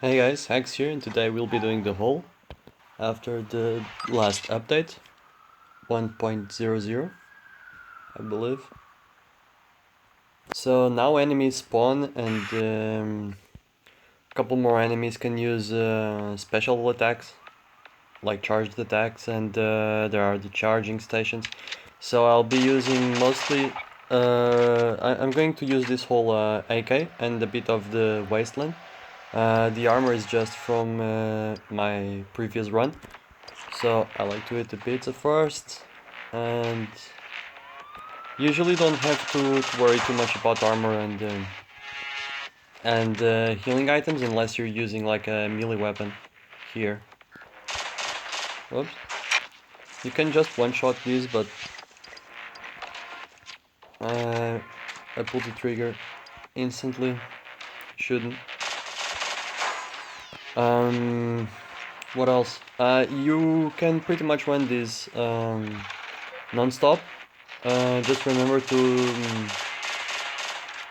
Hey guys, Hex here, and today we'll be doing the haul after the last update 1.00, I believe. So now enemies spawn, and a couple more enemies can use special attacks, like charged attacks, and there are the charging stations. So I'll be using mostly. I'm going to use this whole AK and a bit of the wasteland. The armor is just from my previous run, so I like to hit the pizza first, and usually don't have to worry too much about armor and healing items unless you're using like a melee weapon here. Oops. You can just one-shot these, but I pulled the trigger instantly. Shouldn't. What else? You can pretty much run this non-stop. Just remember to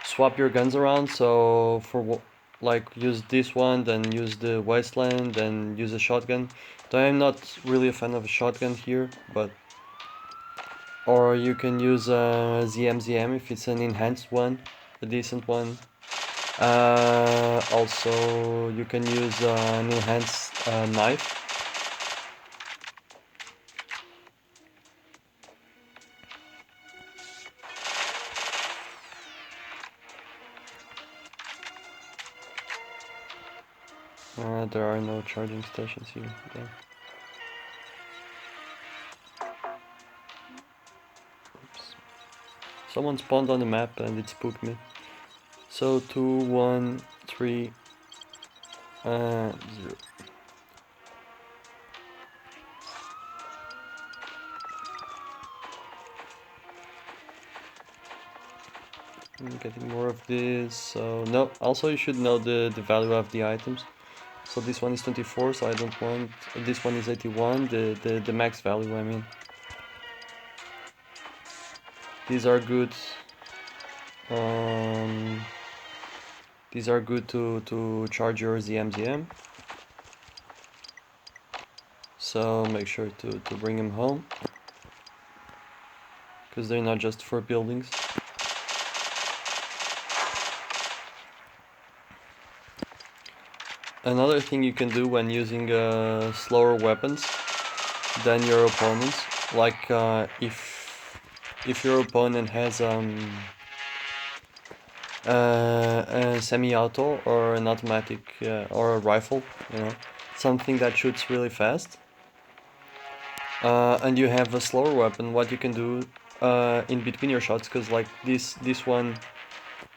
swap your guns around. So for like use this one, then use the wasteland, then use a shotgun. Though I'm not really a fan of a shotgun here, but or you can use a ZMZM if it's an enhanced one, a decent one. Also, you can use an enhanced knife. There are no charging stations here. Yeah. Oops. Someone spawned on the map and it spooked me. So 2, 1, 3, 0. I'm getting more of this. So no. Also, you should know the value of the items. So this one is 24, so I don't want. This one is 81. The max value, I mean. These are good. These are good to charge your ZMZM. So make sure to bring them home, because they're not just for buildings. Another thing you can do when using slower weapons than your opponents, like if your opponent has a semi-auto or an automatic or a rifle, you know, something that shoots really fast, and you have a slower weapon, what you can do in between your shots, because like this one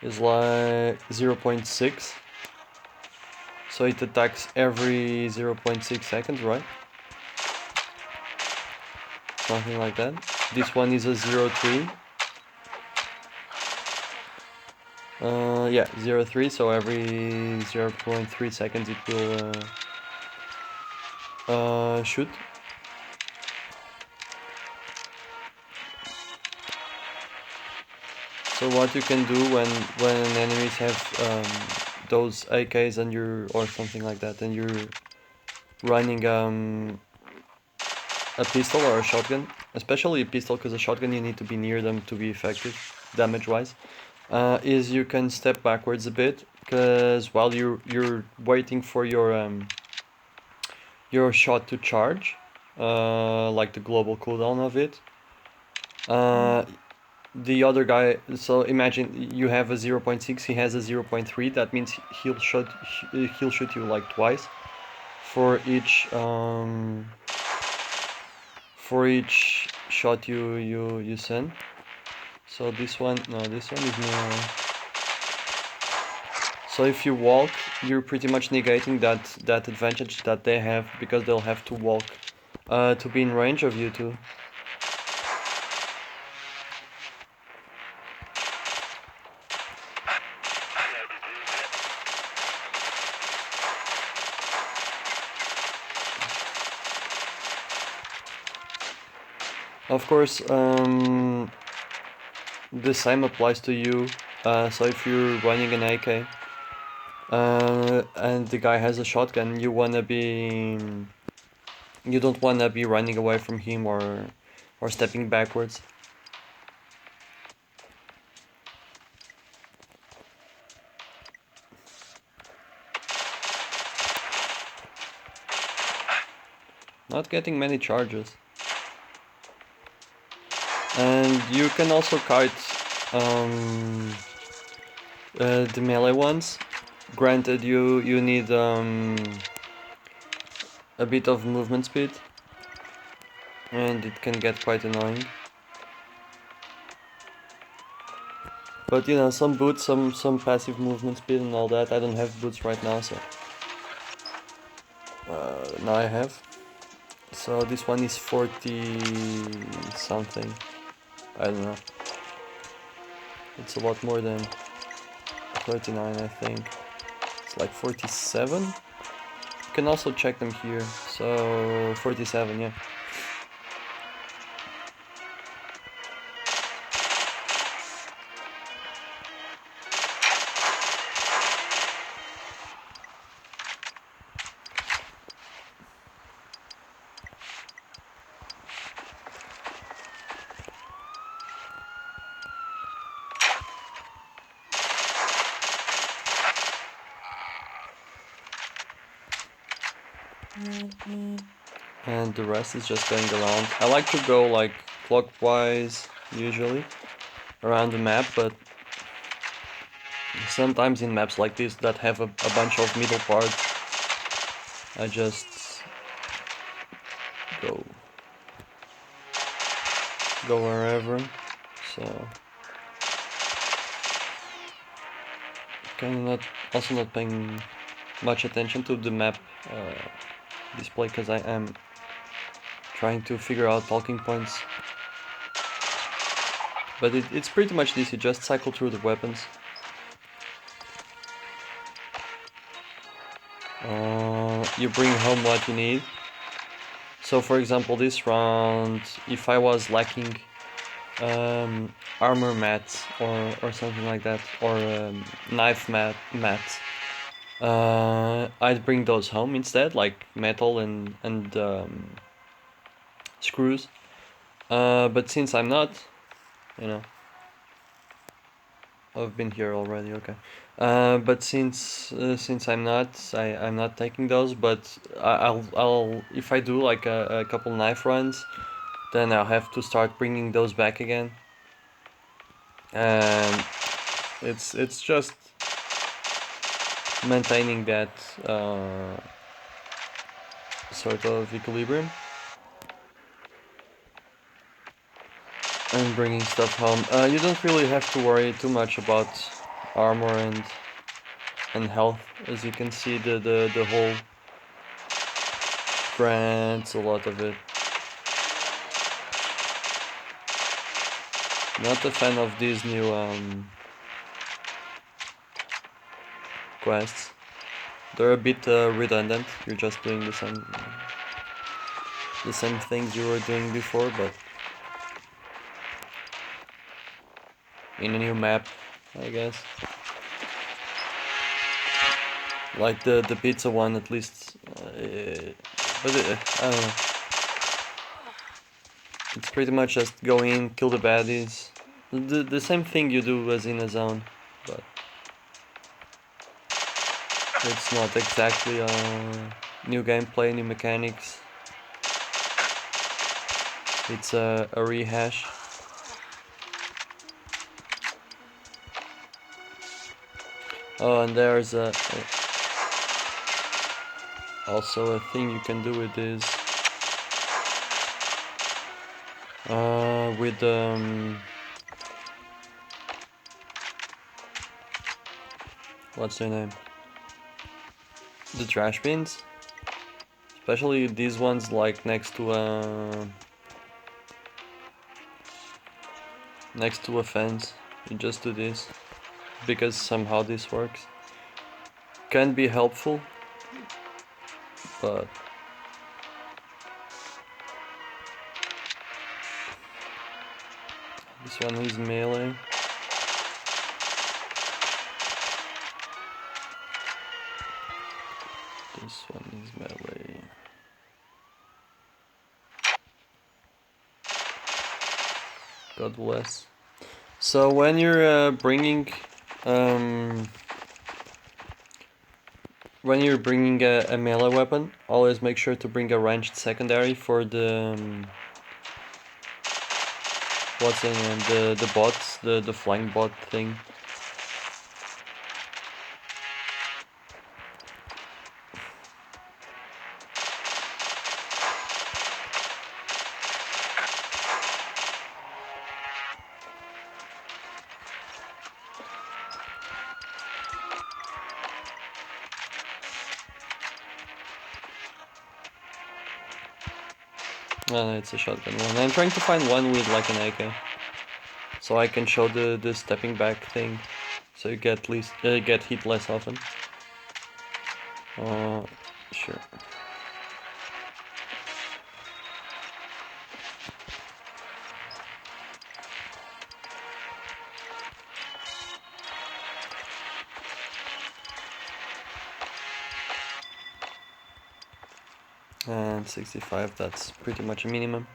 is like 0.6, so it attacks every 0.6 seconds, right? Something like that. This one is a 0.3. Yeah, 0.3, so every 0.3 seconds it will shoot. So what you can do when enemies have those AKs and you're or something like that, and you're running a pistol or a shotgun, especially a pistol, because a shotgun you need to be near them to be effective damage-wise, is you can step backwards a bit, because while you're waiting for your shot to charge, like the global cooldown of it, the other guy, so imagine you have a 0.6, he has a 0.3, that means he'll shoot you like twice for each shot you send. So this one is more. So if you walk, you're pretty much negating that advantage that they have, because they'll have to walk to be in range of you two. Of course, the same applies to you. So if you're running an AK, and the guy has a shotgun, you don't wanna be running away from him or stepping backwards. Not getting many charges. And you can also kite the melee ones. Granted, you need a bit of movement speed, and it can get quite annoying. But you know, some boots, some passive movement speed and all that. I don't have boots right now, so now I have. So this one is 40 something. I don't know. It's a lot more than 39, I think. It's like 47. You can also check them here. So 47, yeah. And the rest is just going around. I like to go like clockwise usually around the map, but sometimes in maps like this that have a bunch of middle parts, I just go wherever. So kind of also not paying much attention to the map display because I am trying to figure out talking points. But it's pretty much this, you just cycle through the weapons. You bring home what you need. So for example, this round, if I was lacking armor mats or something like that, or knife mats, I'd bring those home instead, like metal and screws. But since I'm not, you know, I've been here already. Okay. But since I'm not taking those. But I'll if I do like a couple knife runs, then I'll have to start bringing those back again. And it's just maintaining that sort of equilibrium. And bringing stuff home. You don't really have to worry too much about armor and health. As you can see, the whole grants a lot of it. Not a fan of these new quests. They're a bit redundant. You're just doing the same things you were doing before, but in a new map, I guess. Like the pizza one, at least. But I don't know. It's pretty much just go in, kill the baddies. The same thing you do as in a zone, but it's not exactly new gameplay, new mechanics. It's a rehash. Oh, and there's also a thing you can do with this. With what's their name? The trash bins. Especially these ones, like next to a fence. You just do this because somehow this works. Can be helpful, but this one is melee. This one is melee. God bless. So when you're bringing a melee weapon, always make sure to bring a ranged secondary for the what's in the bots, the flying bot thing. No, it's a shotgun one. I'm trying to find one with like an AK, so I can show the stepping back thing, so you get get hit less often. Sure. And 65, that's pretty much a minimum.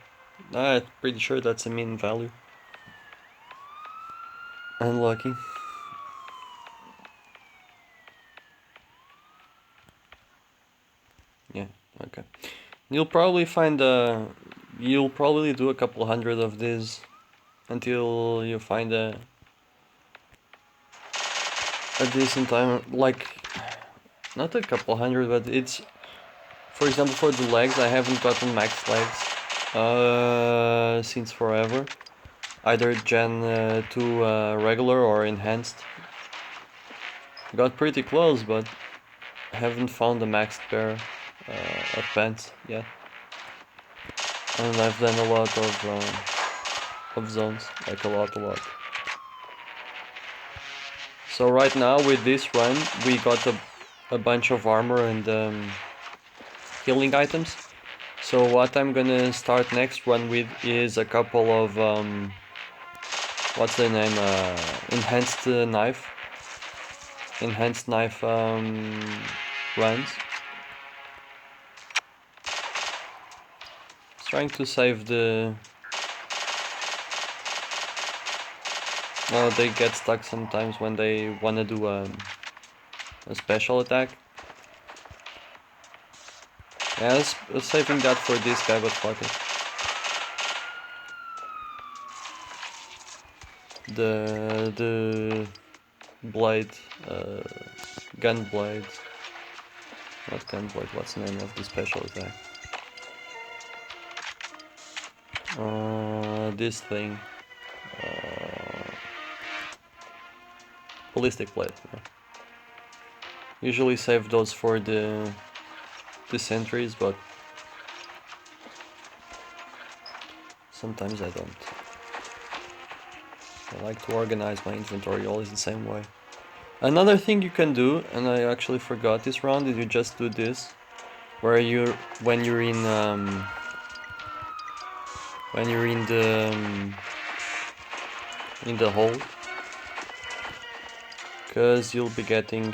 I'm pretty sure that's a min value. Unlucky. Yeah, okay. You'll probably you'll probably do a couple hundred of these until you find a decent time, like, not a couple hundred, but it's, for example, for the legs, I haven't gotten max legs since forever. Either Gen 2 regular or enhanced. Got pretty close, but haven't found a maxed pair of pants yet. And I've done a lot of zones, like a lot. So right now with this run, we got a bunch of armor and healing items. So what I'm gonna start next run with is a couple of what's the name? Enhanced knife runs. Just trying to save the. No, they get stuck sometimes when they wanna do a special attack. Yeah, I was saving that for this guy, but fuck it. The blade, gun blade. Not gun blade. What's the name of the special attack? This thing. Ballistic blade. Yeah. Usually save those for the sentries, but sometimes I don't. I like to organize my inventory always the same way. Another thing you can do, and I actually forgot this round, is you just do this, where when you're in the hole, because you'll be getting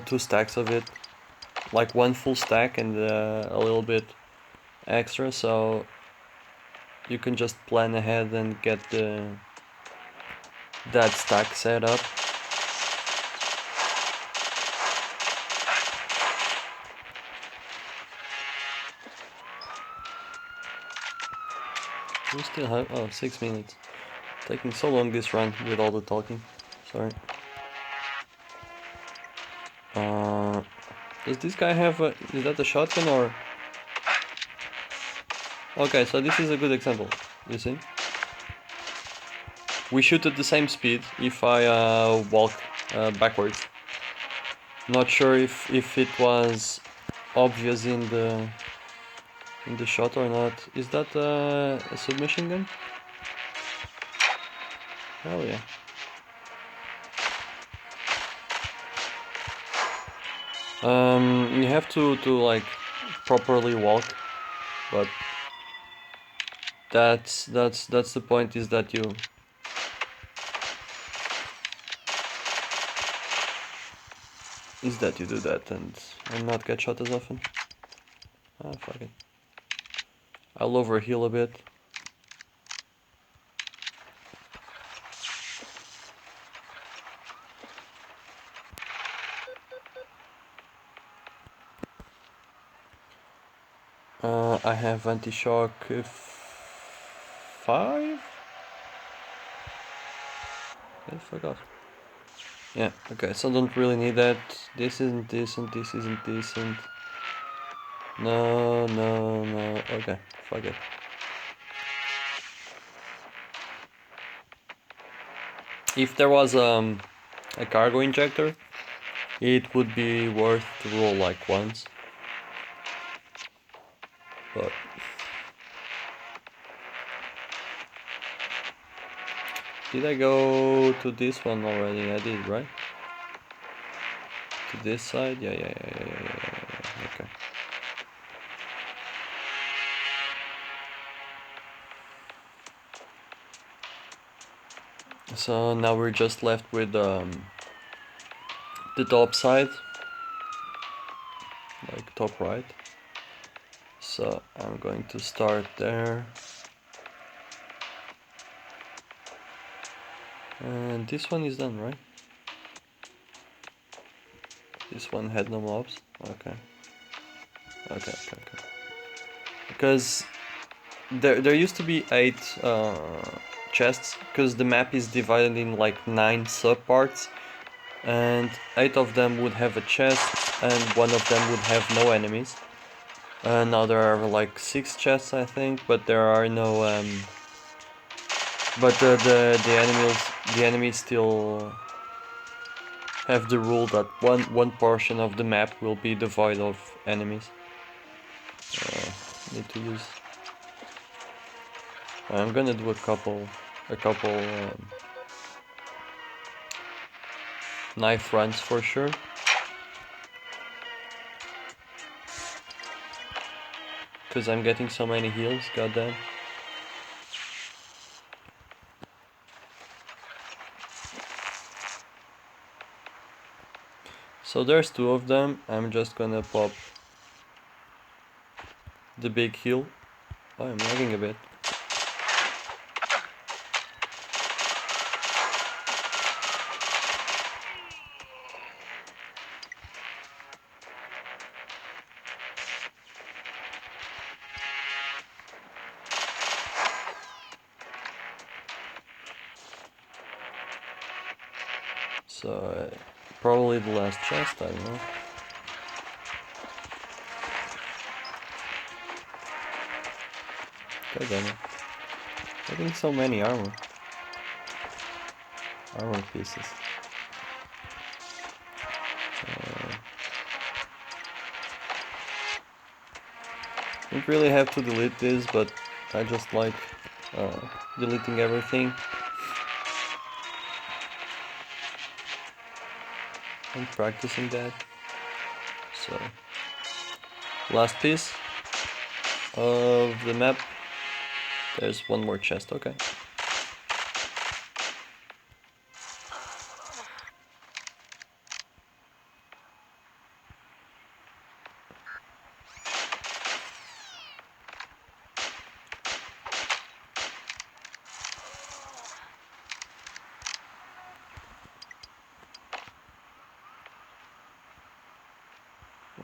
two stacks of it, like one full stack and a little bit extra, so you can just plan ahead and get that stack set up. We still have 6 minutes. Taking so long this run with all the talking. Sorry. Does this guy have is that a shotgun or? Okay, so this is a good example. You see? We shoot at the same speed if I walk backwards. Not sure if it was obvious in the shot or not. Is that a submachine gun? Hell yeah. You have to like properly walk but that's the point, is that you do that and not get shot as often. Ah, fuck it. I'll overheal a bit. I have anti-shock 5? I forgot. Yeah, okay, so don't really need that. This isn't decent, this isn't decent. No, no, no. Okay, fuck it. If there was a cargo injector, it would be worth to roll like once. But did I go to this one already? I did, right? To this side? Yeah. Okay. So now we're just left with the top side, like top right. So I'm going to start there. And this one is done, right? This one had no mobs. Okay. Because there used to be 8 chests, because the map is divided in like 9 subparts, and 8 of them would have a chest, and 1 of them would have no enemies. Now there are like 6 chests, I think, but there are no. But the enemies still have the rule that one portion of the map will be devoid of enemies. Need to use. I'm gonna do a couple knife runs for sure. Because I'm getting so many heals, goddamn. So there's 2 of them. I'm just gonna pop the big heal. Oh, I'm lagging a bit. So probably the last chest, I don't know. God damn it. Getting so many armor pieces. Don't really have to delete this, but I just like deleting everything. I'm practicing that. So, last piece of the map. There's one more chest, okay.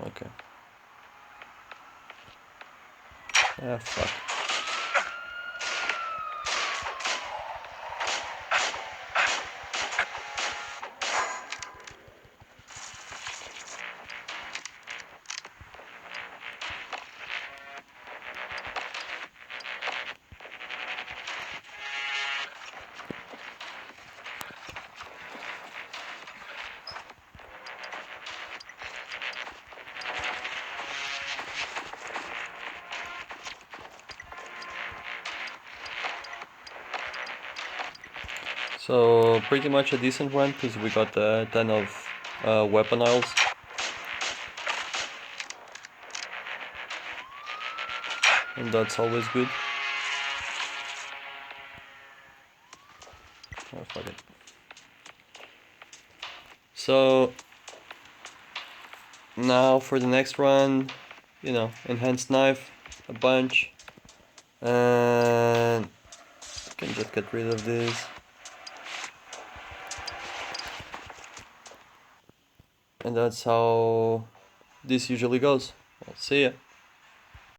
Okay. Ah, fuck. So pretty much a decent one, because we got a ton of weapon oils. and that's always good. Oh, fuck it. So now for the next one, you know, enhanced knife, a bunch, and can just get rid of this. And that's how this usually goes. I'll see ya.